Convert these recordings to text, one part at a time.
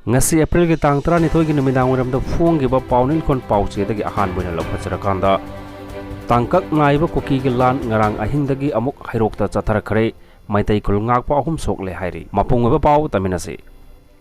ngasi April ki tang 12 gi numidang waramda phonggiba paunin kon pauchedagi ahanbuna lawhacharakanda tangkak naiba KUKIgi lan ngarang Ahingdagi amuk Heirokta chathakhre maitai khul ngakpa ahum sokle hairi mapungba pau taminase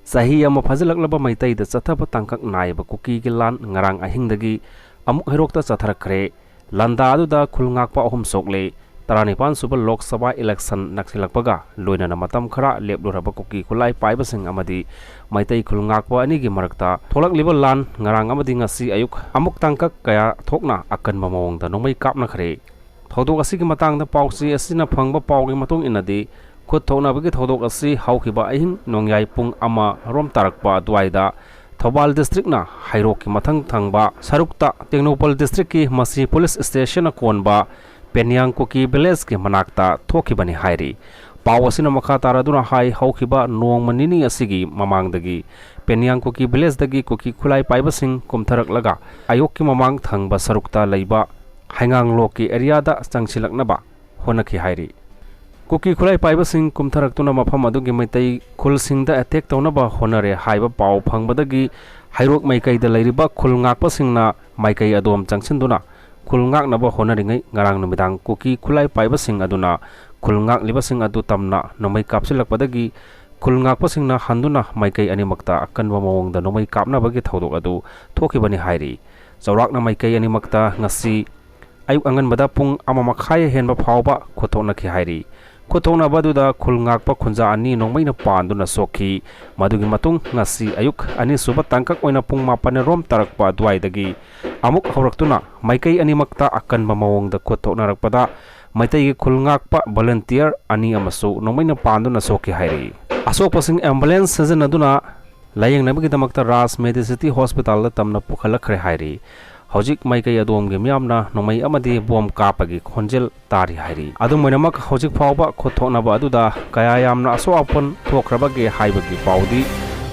sahi ama phajalaklaba maitai da chathaba tangkak naiba KUKIgi lan ngarang Ahingdagi amuk Heirokta chathakhre landa aduda khul ngakpa ahum sokle 19 suba Lok Sabha election naksilakpaga loinana matam khara lepluraba KUKI khulai paibasing amadi maitai khul ngakpa ani gi marakta tholakliba lan ngarang amadi ngasi ayuk amuk tangkak kaya thokna akan mamawongda nomai kapna khare thodok asi gi matangda pausi asina phangba paugi matung inadi khut thona bagi thodok asi haukiba ahing nongyai pung ama rom tarakpa duaida Thobal district na Heirok ki mathang thangba sarukta Technopol district ki masi police station akonba Penyang KUKI village ke manakta thokibani hairi pawasina makha taraduna hai haukiba nong manini asigi mamangdagi Penyang KUKI village dagi KUKI khulai paibasing kumtharak laga ayok ki mamang thangba sarukta leiba haingang loki area da changsilaknaba honaki hairi KUKI khulai paibasing kumtharak tuna mafam adugi maitai khulsingda attack tawnaba honare haiba paw phangbadagi Heirok maikai da leiriba khul ngakpasingna maikai adom changsinduna khulngak naba honaringai ngarang numidang KUKI khulai paibasing aduna khulngak libasing adu tamna nomai kapsilakpadagi khulngak pasingna handuna maikai animakta akanwa mawongda nomai kapna bagi thodok adu thokibani hairi chawrakna maikai animakta ngasi ayuk angan bada pung ama makhai henba phawba khothona ki hairi khothona baduda khulngakpa khunja ani nongmaina panduna sokhi madugi matung ngasi ayuk ani suba tangkak oina pung mapane rom tarakpa duaidagi amuk hawraktuna maikai animakta akan mamawongda khothona rakpada maitai khulngakpa volunteer ani amasu nomaina panduna sokhi hairi asopasing ambulance sajanaduna layeng nabagi damakta ras medicity hospital da tamna pukhalakre hairi hojik maikai adom ge myamna nomai amadi bom kapagi khonjel tari hairi adu moinamak hojik phawba khothona ba aduda kaya yamna aso apon thokrabage haibagi paudi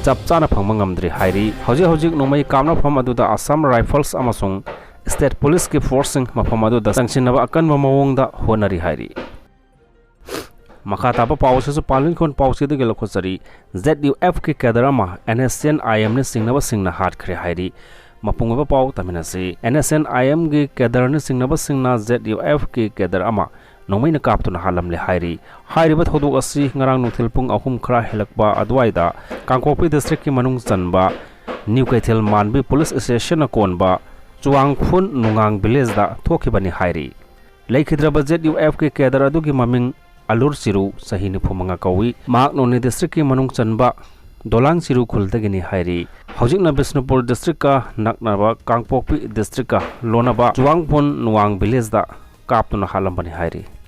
chapchana phangma ngamdri hairi hojik nomai kamna pham aduda Assam Rifles amasung State Police ki forcing mafam aduda sangchinaba akan mamawongda honari hairi makata pa pawse su palin kon pawse de gelo khosari ZUF ki kadarama NSN IM ne singnaba singna hat khre hairi mapungba paw taminasi NSN IM gi kadarni singnaba singna ZUF ki kadarama nomaina kaptuna halamle hairi hairiba thodok asi ngarang nuthil pung ahum khra helakba adwaida Kangkopi district ki manung chanba New Kaithel Manbi police station akonba chuangphun nungang village da thokibani hairi leikhidraba ZUF ki kadar adu gi maming alur siru sahini phumanga kawi mak noni district ki manung chanba dolang siru khuldagini hairi hojikna Bisnupur district ka naknaba Kangpopi district ka lonaba chuangphun nuang village da kaptuna halambani hairi